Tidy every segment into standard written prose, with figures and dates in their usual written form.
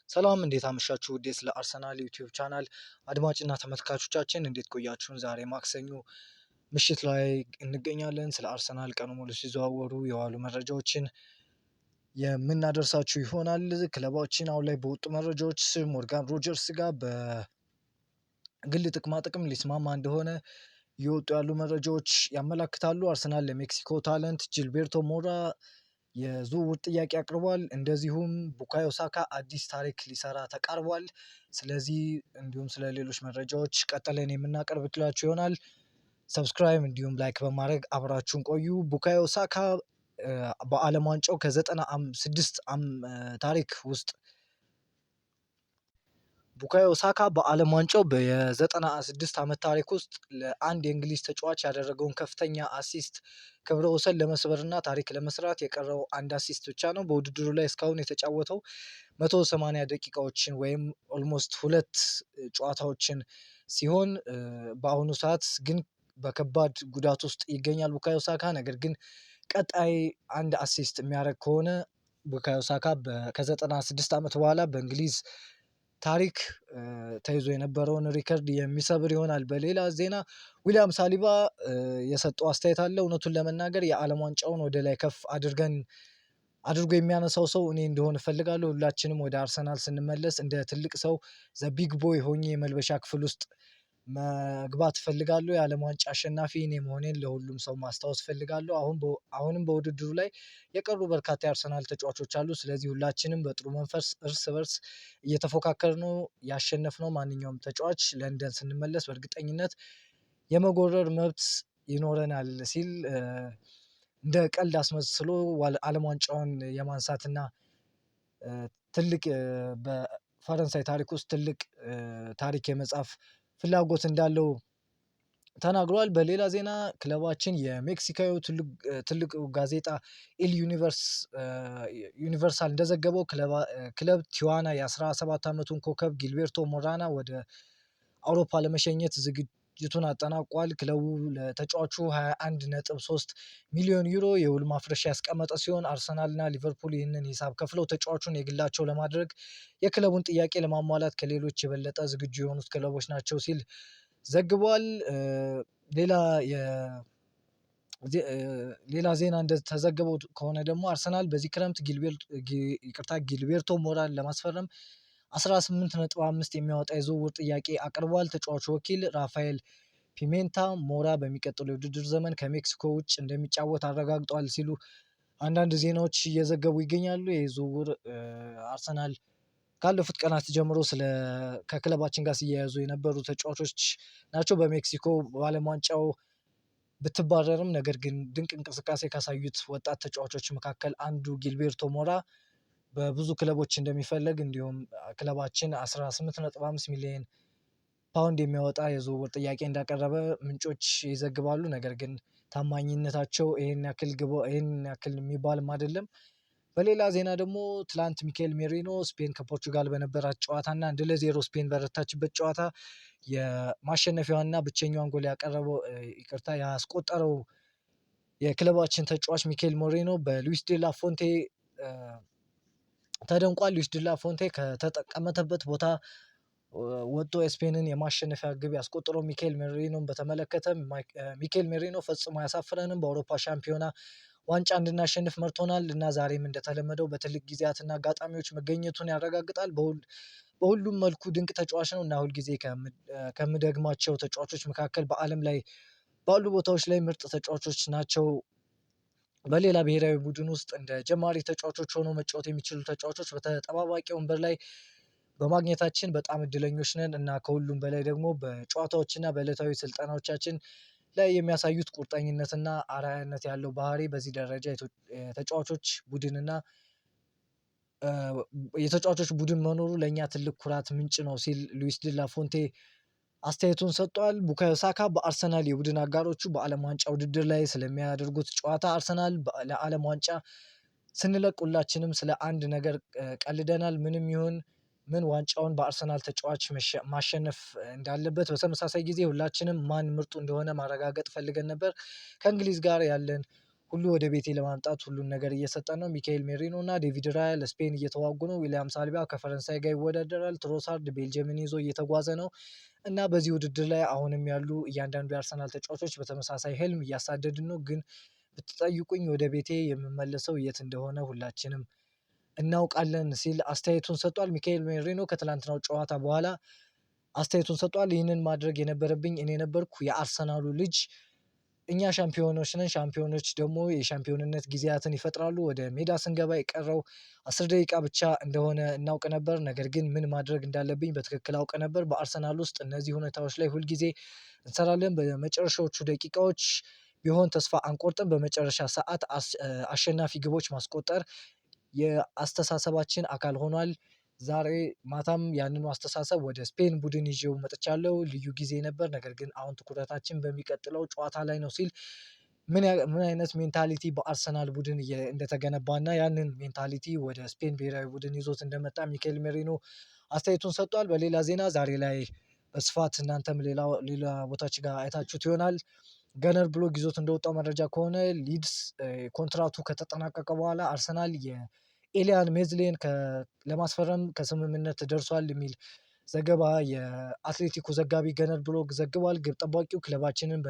ሰላም እንዴት አመሻችሁ ውዴ ስለ አርሰናል ዩቲዩብ ቻናል አድማጭና ተመልካቾቻችን እንዴት ቆያችሁን? ዛሬ ማክሰኞ ምሽት ላይ እንገኛለን። ስለ አርሰናል ቀኑ ሙሉ ሲዘዋወሩ የዋሉ መረጃዎችን የምናደርሳችሁ ይሆናል። ክለባችን አሁን ላይ በወጡ መረጃዎች ሞርጋን ሮጀርስ ጋር በግል ጥቅማ ጥቅም ሊስማማ እንደሆነ እየወጡ ያሉ መረጃዎች ያመላክታሉ። አርሰናል ለሜክሲኮ ታለንት ጂልቤርቶ ሞራ የዝውውር ጥያቄ አቅርቧል። እንደዚሁም ቡካዮ ሳካ አዲስ ታሪክ ሊሰራ ተቃርቧል። ስለዚህ እንዲሁም ስለ ሌሎች መረጃዎች ቀጥለን የምናቀርብላችሁ ይሆናል። ሰብስክራይብ እንዲሁም ላይክ በማድረግ አብራችሁን ቆዩ። ቡካዮ ሳካ በዓለም ዋንጫው ከ96 ታሪክ ውስጥ ቡካዮ ሳካ በዓለም ዋንጫው የ96 ዓመት ታሪክ ውስጥ ለአንድ የእንግሊዝ ተጫዋች ያደረገውን ከፍተኛ አሲስት ክብረ ወሰን ለመስበርና ታሪክ ለመስራት የቀረው አንድ አሲስት ብቻ ነው። በውድድሩ ላይ እስካሁን የተጫወተው 180 ደቂቃዎችን ወይም ኦልሞስት 2 ጨዋታዎችን ሲሆን በአሁኑ ሰዓት ግን በከባድ ጉዳት ውስጥ ይገኛል ቡካዮ ሳካ። ነገር ግን ቀጣይ አንድ አሲስት የሚያደርግ ከሆነ ቡካዮ ሳካ ከ96 ዓመት በኋላ በእንግሊዝ ታሪክ ተይዞ የነበረውን ሪከርድ የሚሰብር ይሆናል። በሌላ ዜና ዊሊያም ሳሊባ የሰጠው አስተያየት አለ። እውነቱን ለመናገር የዓለም ዋንጫውን ወደ ላይ ከፍ አድርጎ የሚያነሳው ሰው እኔ እንደሆነ እፈልጋለሁ። ሁላችንም ወደ አርሰናል ስንመለስ እንደ ትልቅ ሰው ቢግ ቦይ ሆኜ የመልበሻ ክፍል ውስጥ መግባት እፈልጋለሁ። የዓለም ዋንጫ አሸናፊ እኔ መሆኔን ለሁሉም ሰው ማስታወስ እፈልጋለሁ። አሁንም በውድድሩ ላይ የቀሩ በርካታ የአርሰናል ተጫዋቾች አሉ። ስለዚህ ሁላችንም በጥሩ መንፈስ እርስ በርስ እየተፎካከርነው ያሸነፍነው ማንኛውም ተጫዋች ለንደን ስንመለስ በእርግጠኝነት የመጎረር መብት ይኖረናል ሲል እንደ ቀልድ አስመስሎ ዓለም ዋንጫውን የማንሳትና ትልቅ በፈረንሳይ ታሪክ ውስጥ ትልቅ ታሪክ የመጻፍ ፍላጎት እንዳለው ተናግሯል። በሌላ ዜና ክለባችን የሜክሲካዊ ትልቅ ጋዜጣ ኢል ዩኒቨርሳል እንደዘገበው ክለብ ቲዋና የ17 ዓመቱን ኮከብ ጊልቤርቶ ሞራና ወደ አውሮፓ ለመሸኘት ዝግጅቱን አጠናቋል። ክለቡ ለተጫዋቹ 21.3 ሚሊዮን ዩሮ የውል ማፍረሻ ያስቀመጠ ሲሆን አርሰናልና ሊቨርፑል ይህንን ሂሳብ ከፍለው ተጫዋቹን የግላቸው ለማድረግ የክለቡን ጥያቄ ለማሟላት ከሌሎች የበለጠ ዝግጁ የሆኑት ክለቦች ናቸው ሲል ዘግቧል። ሌላ ዜና እንደተዘገበው ከሆነ ደግሞ አርሰናል በዚህ ክረምት ጊልቤርቶ ሞራን ለማስፈረም 18.5 የሚያወጣ የዝውውር ጥያቄ አቅርቧል። ተጫዋቹ ወኪል ራፋኤል ፒሜንታ ሞራ በሚቀጥለው የውድድር ዘመን ከሜክሲኮ ውጭ እንደሚጫወት አረጋግጧል ሲሉ አንዳንድ ዜናዎች እየዘገቡ ይገኛሉ። ይህ ዝውውር አርሰናል ካለፉት ቀናት ጀምሮ ከክለባችን ጋር ሲያያዙ የነበሩ ተጫዋቾች ናቸው። በሜክሲኮ በዓለም ዋንጫው ብትባረርም ነገር ግን ድንቅ እንቅስቃሴ ካሳዩት ወጣት ተጫዋቾች መካከል አንዱ ጊልቤርቶ ሞራ በብዙ ክለቦች እንደሚፈለግ እንዲሁም ክለባችን 18.5 ሚሊዮን ፓውንድ የሚያወጣ የዝውውር ጥያቄ እንዳቀረበ ምንጮች ይዘግባሉ። ነገር ግን ታማኝነታቸው ይሄን ያክል የሚባልም አይደለም። በሌላ ዜና ደግሞ ትላንት ሚካኤል ሜሪኖ ስፔን ከፖርቹጋል በነበራት ጨዋታና 1-0 ስፔን በረታችበት ጨዋታ የማሸነፊያዋንና ብቸኛዋን ጎል ያስቆጠረው የክለባችን ተጫዋች ሚካኤል ሜሪኖ በሉዊስ ዴላ ፎንቴ ተደንቋል። ሉዊስ ዴላ ፎንቴ ከተቀመጠበት ቦታ ወጥቶ ስፔንን የማሸነፊያ ግብ ያስቆጠረው ሚካኤል ሜሪኖን በተመለከተ ሚካኤል ሜሪኖ ፈጽሞ አያሳፍረንም፣ በአውሮፓ ሻምፒዮና ዋንጫ እንድናሸንፍ መርቶናል እና ዛሬም እንደተለመደው በትልቅ ጊዜያትና አጋጣሚዎች መገኘቱን ያረጋግጣል። በሁሉም መልኩ ድንቅ ተጫዋች ነው እና ሁልጊዜ ከምደግማቸው ተጫዋቾች መካከል በዓለም ላይ ባሉ ቦታዎች ላይ ምርጥ ተጫዋቾች ናቸው። በሌላ ብሔራዊ ቡድን ውስጥ እንደ ጀማሪ ተጫዋቾች ሆኖ መጫወት የሚችሉ ተጫዋቾች በተጠባባቂ ወንበር ላይ በማግኘታችን በጣም እድለኞች ነን እና ከሁሉም በላይ ደግሞ በጨዋታዎችና በዕለታዊ ስልጠናዎቻችን ላይ የሚያሳዩት ቁርጠኝነትና አርአያነት ያለው ባህሪ በዚህ ደረጃ የተጫዋቾች ቡድን መኖሩ ለእኛ ትልቅ ኩራት ምንጭ ነው ሲል ሉዊስ ዴላ ፎንቴ አስተያየቱን ሰጥቷል። ቡካዮ ሳካ በአርሰናል የቡድን አጋሮቹ በዓለም ዋንጫ ውድድር ላይ ስለሚያደርጉት ጨዋታ አርሰናል ለዓለም ዋንጫ ስንለቅ ሁላችንም ስለ አንድ ነገር ቀልደናል። ምንም ይሁን ምን ዋንጫውን በአርሰናል ተጫዋች ማሸነፍ እንዳለበት፣ በተመሳሳይ ጊዜ ሁላችንም ማን ምርጡ እንደሆነ ማረጋገጥ ፈልገን ነበር። ከእንግሊዝ ጋር ያለን ሁሉ ወደ ቤቴ ለማምጣት ሁሉን ነገር እየሰጠን ነው። ሚካኤል ሜሪኖ እና ዴቪድ ራያ ለስፔን እየተዋጉ ነው። ዊሊያም ሳሊባ ከፈረንሳይ ጋር ይወዳደራል። ትሮሳርድ ቤልጅየምን ይዞ እየተጓዘ ነው እና በዚህ ውድድር ላይ አሁንም ያሉ እያንዳንዱ የአርሰናል ተጫዋቾች በተመሳሳይ ህልም እያሳደድን ነው። ግን ብትጠይቁኝ ወደ ቤቴ የምመለሰው የት እንደሆነ ሁላችንም እናውቃለን ሲል አስተያየቱን ሰጥቷል። ሚካኤል ሜሪኖ ከትላንትናው ጨዋታ በኋላ አስተያየቱን ሰጥቷል። ይህንን ማድረግ የነበረብኝ እኔ ነበርኩ፣ የአርሰናሉ ልጅ። እኛ ሻምፒዮኖች ነን። ሻምፒዮኖች ደግሞ የሻምፒዮንነት ጊዜያትን ይፈጥራሉ። ወደ ሜዳ ስንገባ የቀረው 10 ደቂቃ ብቻ እንደሆነ እናውቅ ነበር። ነገር ግን ምን ማድረግ እንዳለብኝ በትክክል አውቅ ነበር። በአርሰናል ውስጥ እነዚህ ሁኔታዎች ላይ ሁልጊዜ እንሰራለን። በመጨረሻዎቹ ደቂቃዎች ቢሆን ተስፋ አንቆርጥም። በመጨረሻ ሰዓት አሸናፊ ግቦች ማስቆጠር የአስተሳሰባችን አካል ሆኗል። ዛሬ ማታም ያንኑ አስተሳሰብ ወደ ስፔን ቡድን ይዤው መጥቻለሁ። ልዩ ጊዜ ነበር፣ ነገር ግን አሁን ትኩረታችን በሚቀጥለው ጨዋታ ላይ ነው ሲል ምን አይነት ሜንታሊቲ በአርሰናል ቡድን እንደተገነባና ያንን ሜንታሊቲ ወደ ስፔን ብሔራዊ ቡድን ይዞት እንደመጣ ሚካኤል ሜሪኖ አስተያየቱን ሰጥቷል። በሌላ ዜና ዛሬ ላይ በስፋት እናንተም ሌላ ቦታች ጋር አይታችሁት ይሆናል። ገነር ብሎግ ይዞት እንደወጣው መረጃ ከሆነ ሊድስ ኮንትራቱ ከተጠናቀቀ በኋላ አርሰናል የኤሊያን ሜዝሌን ለማስፈረም ከስምምነት ደርሷል የሚል ዘገባ የአትሌቲኩ ዘጋቢ ገነር ብሎግ ዘግቧል። ግብ ጠባቂው ክለባችንን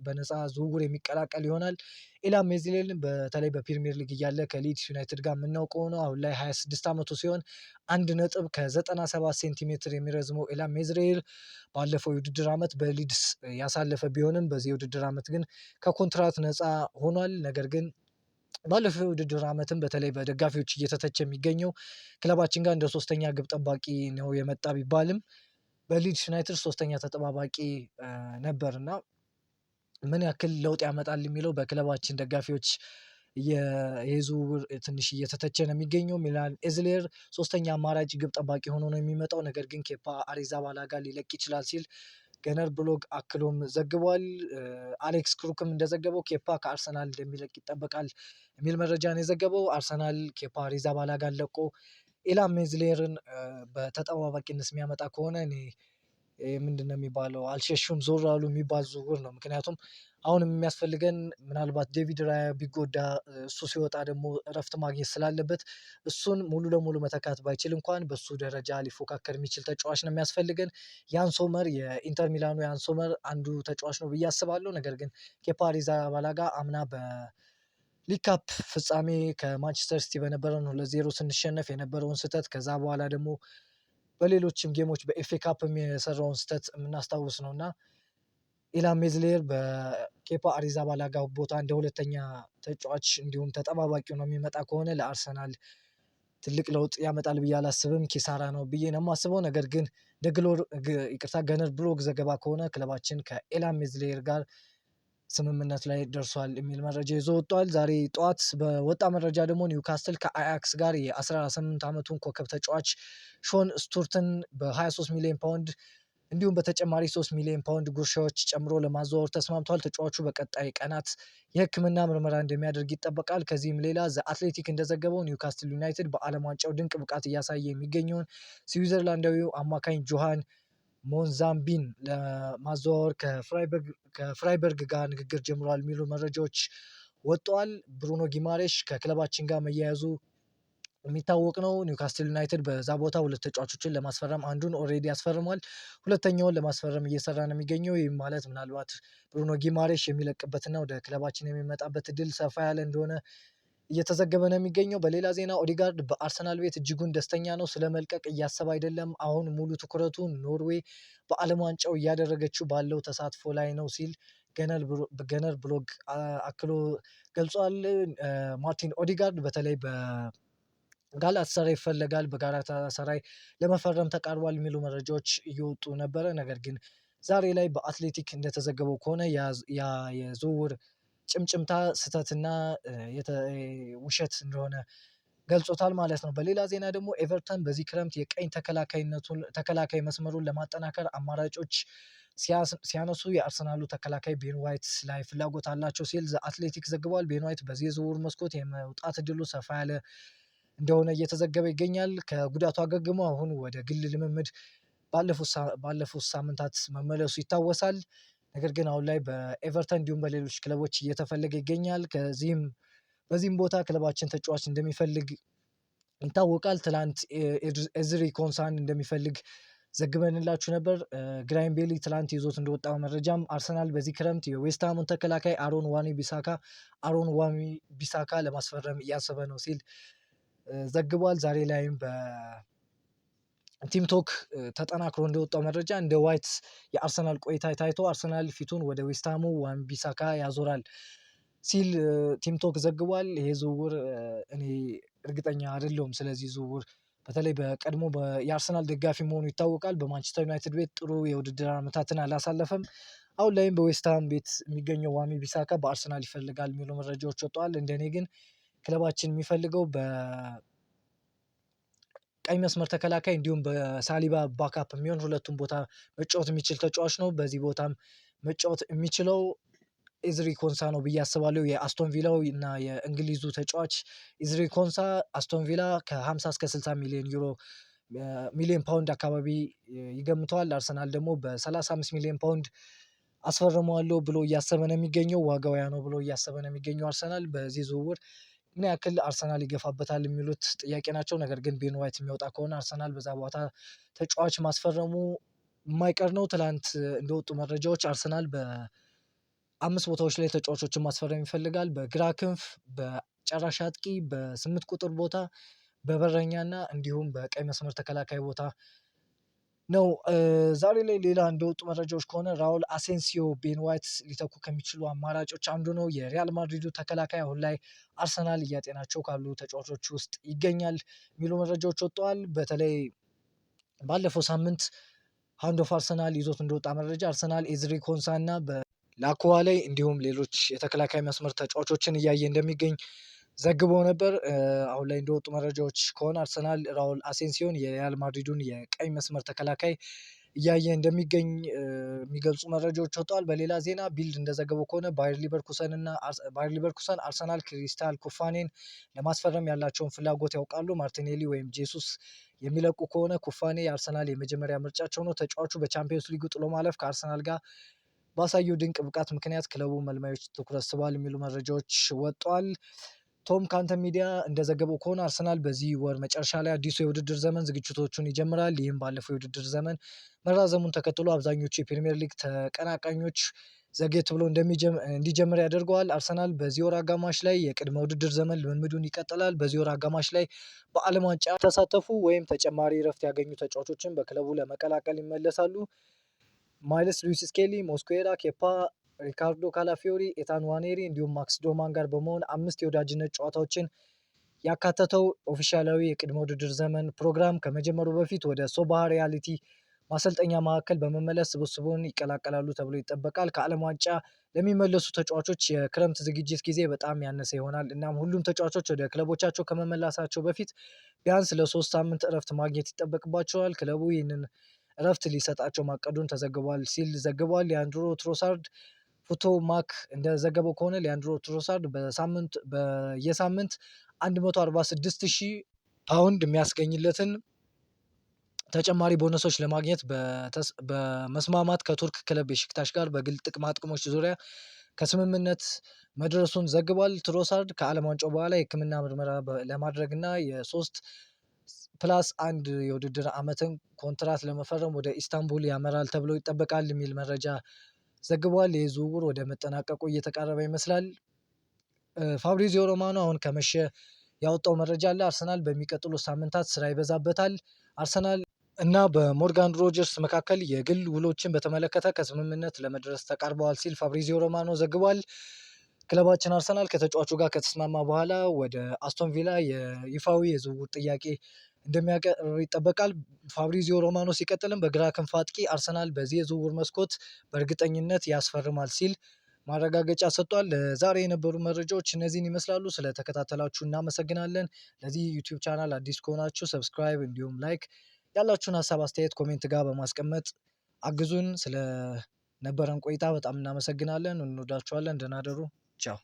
በነፃ ዝውውር የሚቀላቀል ይሆናል። ኤሊያን ሜዝሌን በተለይ በፕሪሚየር ሊግ እያለ ከሊድስ ዩናይትድ ጋር የምናውቀው ነው። አሁን ላይ 26 ዓመቱ ሲሆን 1.97 ሴንቲሜትር የሚረዝመው ኤሊያን ሜዝሌል ባለፈው የውድድር ዓመት በሊድስ ያሳለፈ ቢሆንም በዚህ የውድድር ዓመት ግን ከኮንትራት ነፃ ሆኗል። ነገር ግን ባለፈው የውድድር ዓመትም በተለይ በደጋፊዎች እየተተቸ የሚገኘው ክለባችን ጋር እንደ ሶስተኛ ግብ ጠባቂ ነው የመጣ ቢባልም በሊድስ ዩናይትድ ሶስተኛ ተጠባባቂ ነበር እና ምን ያክል ለውጥ ያመጣል የሚለው በክለባችን ደጋፊዎች ይህ ዝውውር ትንሽ እየተተቸ ነው የሚገኘው። ሚላን ኤዝሌር ሶስተኛ አማራጭ ግብ ጠባቂ ሆኖ ነው የሚመጣው። ነገር ግን ኬፓ አሪዛባላጋ ሊለቅ ይችላል ሲል ገነር ብሎግ አክሎም ዘግቧል። አሌክስ ክሩክም እንደዘገበው ኬፓ ከአርሰናል እንደሚለቅ ይጠበቃል የሚል መረጃ ነው የዘገበው። አርሰናል ኬፓ አሪዛባላጋን ለቆ ኤሊያን ሜዝሌርን በተጠባባቂነት የሚያመጣ ከሆነ እኔ ምንድነው የሚባለው አልሸሹም ዞር አሉ የሚባል ዝውውር ነው። ምክንያቱም አሁንም የሚያስፈልገን ምናልባት ዴቪድ ራያ ቢጎዳ እሱ ሲወጣ ደግሞ እረፍት ማግኘት ስላለበት እሱን ሙሉ ለሙሉ መተካት ባይችል እንኳን በሱ ደረጃ ሊፎካከር የሚችል ተጫዋች ነው የሚያስፈልገን። ያን ሶመር የኢንተር ሚላኑ ያን ሶመር አንዱ ተጫዋች ነው ብዬ አስባለሁ። ነገር ግን ኬፓ አሪዛባላጋ አምና በሊግ ካፕ ፍጻሜ ከማንቸስተር ሲቲ በነበረን 2-0 ስንሸነፍ የነበረውን ስህተት ከዛ በኋላ ደግሞ በሌሎችም ጌሞች በኤፍኤ ካፕ የሰራውን ስህተት የምናስታውስ ነው እና ኤሊያን ሜዝሌር በኬፓ አሪዛባላጋ ቦታ እንደ ሁለተኛ ተጫዋች እንዲሁም ተጠባባቂው ነው የሚመጣ ከሆነ ለአርሰናል ትልቅ ለውጥ ያመጣል ብዬ አላስብም። ኪሳራ ነው ብዬ ነው የማስበው። ነገር ግን ገነር ብሎግ ዘገባ ከሆነ ክለባችን ከኤሊያን ሜዝሌር ጋር ስምምነት ላይ ደርሷል የሚል መረጃ ይዞ ወጥቷል። ዛሬ ጠዋት በወጣ መረጃ ደግሞ ኒውካስትል ከአያክስ ጋር የ18 ዓመቱን ኮከብ ተጫዋች ሾን ስቱርትን በ23 ሚሊዮን ፓውንድ እንዲሁም በተጨማሪ 3 ሚሊዮን ፓውንድ ጉርሻዎች ጨምሮ ለማዘዋወር ተስማምቷል። ተጫዋቹ በቀጣይ ቀናት የሕክምና ምርመራ እንደሚያደርግ ይጠበቃል። ከዚህም ሌላ ዘ አትሌቲክ እንደዘገበው ኒውካስትል ዩናይትድ በዓለም ዋንጫው ድንቅ ብቃት እያሳየ የሚገኘውን ስዊዘርላንዳዊው አማካኝ ጆሃን ሞንዛምቢን ለማዘዋወር ከፍራይበርግ ጋር ንግግር ጀምሯል የሚሉ መረጃዎች ወጥተዋል። ብሩኖ ጊማሬሽ ከክለባችን ጋር መያያዙ የሚታወቅ ነው። ኒውካስትል ዩናይትድ በዛ ቦታ 2 ተጫዋቾችን ለማስፈረም አንዱን ኦልሬዲ ያስፈርሟል፣ ሁለተኛውን ለማስፈረም እየሰራ ነው የሚገኘው። ይህም ማለት ምናልባት ብሩኖ ጊማሬሽ የሚለቅበትና ወደ ክለባችን የሚመጣበት እድል ሰፋ ያለ እንደሆነ እየተዘገበ ነው የሚገኘው። በሌላ ዜና ኦዲጋርድ በአርሰናል ቤት እጅጉን ደስተኛ ነው። ስለመልቀቅ እያሰበ አይደለም። አሁን ሙሉ ትኩረቱ ኖርዌይ በዓለም ዋንጫው እያደረገችው ባለው ተሳትፎ ላይ ነው ሲል ገነር ብሎግ አክሎ ገልጿል። ማርቲን ኦዲጋርድ በተለይ በጋላታሳራይ ይፈለጋል፣ በጋላታሳራይ ለመፈረም ተቃርቧል የሚሉ መረጃዎች እየወጡ ነበረ። ነገር ግን ዛሬ ላይ በአትሌቲክ እንደተዘገበው ከሆነ ያ የዝውውር ጭምጭምታ ስህተትና ውሸት እንደሆነ ገልጾታል ማለት ነው። በሌላ ዜና ደግሞ ኤቨርተን በዚህ ክረምት የቀኝ ተከላካይ መስመሩን ለማጠናከር አማራጮች ሲያነሱ የአርሰናሉ ተከላካይ ቤን ዋይት ላይ ፍላጎት አላቸው ሲል ዘ አትሌቲክ ዘግቧል። ቤን ዋይት በዚህ የዝውውር መስኮት የመውጣት እድሉ ሰፋ ያለ እንደሆነ እየተዘገበ ይገኛል። ከጉዳቱ አገግሞ አሁን ወደ ግል ልምምድ ባለፉት ሳምንታት መመለሱ ይታወሳል። ነገር ግን አሁን ላይ በኤቨርተን እንዲሁም በሌሎች ክለቦች እየተፈለገ ይገኛል። በዚህም ቦታ ክለባችን ተጫዋች እንደሚፈልግ ይታወቃል። ትላንት ኤዝሪ ኮንሳን እንደሚፈልግ ዘግበንላችሁ ነበር። ግራይም ቤሊ ትላንት ይዞት እንደወጣው መረጃም አርሰናል በዚህ ክረምት የዌስትሃሙን ተከላካይ አሮን ዋሚ ቢሳካ ለማስፈረም እያሰበ ነው ሲል ዘግቧል። ዛሬ ላይም በቲምቶክ ተጠናክሮ እንደወጣው መረጃ እንደ ዋይት የአርሰናል ቆይታ ታይቶ አርሰናል ፊቱን ወደ ዌስትሃሙ ዋሚ ቢሳካ ያዞራል ሲል ቲምቶክ ዘግቧል። ይሄ ዝውውር እኔ እርግጠኛ አይደለሁም ስለዚህ ዝውውር። በተለይ በቀድሞ የአርሰናል ደጋፊ መሆኑ ይታወቃል። በማንቸስተር ዩናይትድ ቤት ጥሩ የውድድር ዓመታትን አላሳለፈም። አሁን ላይም በዌስትሃም ቤት የሚገኘው ዋሚ ቢሳካ በአርሰናል ይፈልጋል የሚሉ መረጃዎች ወጥተዋል። እንደኔ ግን ክለባችን የሚፈልገው በቀኝ መስመር ተከላካይ እንዲሁም በሳሊባ ባካፕ የሚሆን ሁለቱም ቦታ መጫወት የሚችል ተጫዋች ነው። በዚህ ቦታም መጫወት የሚችለው ኤዝሪ ኮንሳ ነው ብዬ አስባለሁ። የአስቶን ቪላው እና የእንግሊዙ ተጫዋች ኤዝሪ ኮንሳ አስቶን ቪላ ከ50 እስከ 60 ሚሊዮን ፓውንድ አካባቢ ይገምተዋል። አርሰናል ደግሞ በ35 ሚሊዮን ፓውንድ አስፈርመዋለሁ ብሎ እያሰበ ነው የሚገኘው። ዋጋው ያ ነው ብሎ እያሰበ ነው የሚገኘው አርሰናል። በዚህ ዝውውር ምን ያክል አርሰናል ይገፋበታል የሚሉት ጥያቄ ናቸው። ነገር ግን ቤን ዋይት የሚወጣ ከሆነ አርሰናል በዛ ቦታ ተጫዋች ማስፈረሙ የማይቀር ነው። ትላንት እንደወጡ መረጃዎች አርሰናል በ5 ቦታዎች ላይ ተጫዋቾችን ማስፈረም ይፈልጋል። በግራ ክንፍ፣ በጨራሽ አጥቂ፣ በ8 ቁጥር ቦታ፣ በበረኛና እንዲሁም በቀይ መስመር ተከላካይ ቦታ ነው። ዛሬ ላይ ሌላ እንደወጡ መረጃዎች ከሆነ ራውል አሴንሲዮ ቤን ዋይት ሊተኩ ከሚችሉ አማራጮች አንዱ ነው። የሪያል ማድሪዱ ተከላካይ አሁን ላይ አርሰናል እያጤናቸው ካሉ ተጫዋቾች ውስጥ ይገኛል የሚሉ መረጃዎች ወጥተዋል። በተለይ ባለፈው ሳምንት ሃንድ ኦፍ አርሰናል ይዞት እንደወጣ መረጃ አርሰናል ኤዝሪ ኮንሳ እና በላኩዋ ላይ እንዲሁም ሌሎች የተከላካይ መስመር ተጫዋቾችን እያየ እንደሚገኝ ዘግበው ነበር። አሁን ላይ እንደወጡ መረጃዎች ከሆነ አርሰናል ራውል አሴንሲዮን የሪያል ማድሪዱን የቀኝ መስመር ተከላካይ እያየ እንደሚገኝ የሚገልጹ መረጃዎች ወጥተዋል። በሌላ ዜና ቢልድ እንደዘገበው ከሆነ ባየር ሊቨርኩሰን አርሰናል ክሪስታል ኩፋኔን ለማስፈረም ያላቸውን ፍላጎት ያውቃሉ። ማርቲኔሊ ወይም ጄሱስ የሚለቁ ከሆነ ኩፋኔ የአርሰናል የመጀመሪያ ምርጫቸው ነው። ተጫዋቹ በቻምፒየንስ ሊጉ ጥሎ ማለፍ ከአርሰናል ጋር ባሳየው ድንቅ ብቃት ምክንያት ክለቡ መልማዮች ትኩረት ስቧል የሚሉ መረጃዎች ወጥተዋል። ቶም ካንተን ሚዲያ እንደዘገበው ከሆነ አርሰናል በዚህ ወር መጨረሻ ላይ አዲሱ የውድድር ዘመን ዝግጅቶቹን ይጀምራል። ይህም ባለፈው የውድድር ዘመን መራዘሙን ተከትሎ አብዛኞቹ የፕሪሚየር ሊግ ተቀናቃኞች ዘግየት ብሎ እንዲጀምር ያደርገዋል። አርሰናል በዚህ ወር አጋማሽ ላይ የቅድመ ውድድር ዘመን ልምምዱን ይቀጥላል። በዚህ ወር አጋማሽ ላይ በዓለም ዋንጫ ተሳተፉ ወይም ተጨማሪ እረፍት ያገኙ ተጫዋቾችን በክለቡ ለመቀላቀል ይመለሳሉ። ማይልስ ሉዊስ ስኬሊ፣ ሞስኩዌራ፣ ኬፓ፣ ሪካርዶ ካላፊዮሪ፣ ኤታን ዋኔሪ እንዲሁም ማክስ ዶማን ጋር በመሆን 5 የወዳጅነት ጨዋታዎችን ያካተተው ኦፊሻላዊ የቅድመ ውድድር ዘመን ፕሮግራም ከመጀመሩ በፊት ወደ ሶባህ ሪያሊቲ ማሰልጠኛ ማዕከል በመመለስ ስብስቡን ይቀላቀላሉ ተብሎ ይጠበቃል። ከዓለም ዋንጫ ለሚመለሱ ተጫዋቾች የክረምት ዝግጅት ጊዜ በጣም ያነሰ ይሆናል። እናም ሁሉም ተጫዋቾች ወደ ክለቦቻቸው ከመመላሳቸው በፊት ቢያንስ ለ3 ሳምንት እረፍት ማግኘት ይጠበቅባቸዋል። ክለቡ ይህንን እረፍት ሊሰጣቸው ማቀዱን ተዘግቧል ሲል ዘግቧል። ሊያንድሮ ትሮሳርድ ፉቶ ማክ እንደዘገበው ከሆነ ሊያንድሮ ትሮሳርድ በየሳምንት 146,000 ፓውንድ የሚያስገኝለትን ተጨማሪ ቦነሶች ለማግኘት በመስማማት ከቱርክ ክለብ ቤሺክታሽ ጋር በግል ጥቅማ ጥቅሞች ዙሪያ ከስምምነት መድረሱን ዘግቧል። ትሮሳርድ ከዓለም ዋንጫው በኋላ የሕክምና ምርመራ ለማድረግ እና የ3+1 የውድድር ዓመትን ኮንትራት ለመፈረም ወደ ኢስታንቡል ያመራል ተብሎ ይጠበቃል የሚል መረጃ ዘግቧል። ይህ ዝውውር ወደ መጠናቀቁ እየተቃረበ ይመስላል። ፋብሪዚዮ ሮማኖ አሁን ከመሸ ያወጣው መረጃ አለ። አርሰናል በሚቀጥሉት ሳምንታት ስራ ይበዛበታል። አርሰናል እና በሞርጋን ሮጀርስ መካከል የግል ውሎችን በተመለከተ ከስምምነት ለመድረስ ተቃርበዋል ሲል ፋብሪዚዮ ሮማኖ ዘግቧል። ክለባችን አርሰናል ከተጫዋቹ ጋር ከተስማማ በኋላ ወደ አስቶን ቪላ የይፋዊ የዝውውር ጥያቄ እንደሚያቀርብ ይጠበቃል። ፋብሪዚዮ ሮማኖ ሲቀጥልም በግራ ክንፍ አጥቂ አርሰናል በዚህ የዝውውር መስኮት በእርግጠኝነት ያስፈርማል ሲል ማረጋገጫ ሰጥቷል። ለዛሬ የነበሩ መረጃዎች እነዚህን ይመስላሉ። ስለተከታተላችሁ እናመሰግናለን። ለዚህ ዩቲዩብ ቻናል አዲስ ከሆናችሁ ሰብስክራይብ እንዲሁም ላይክ ያላችሁን ሀሳብ አስተያየት ኮሜንት ጋር በማስቀመጥ አግዙን። ስለነበረን ቆይታ በጣም እናመሰግናለን። እንወዳችኋለን። ደህና ደሩ። ቻው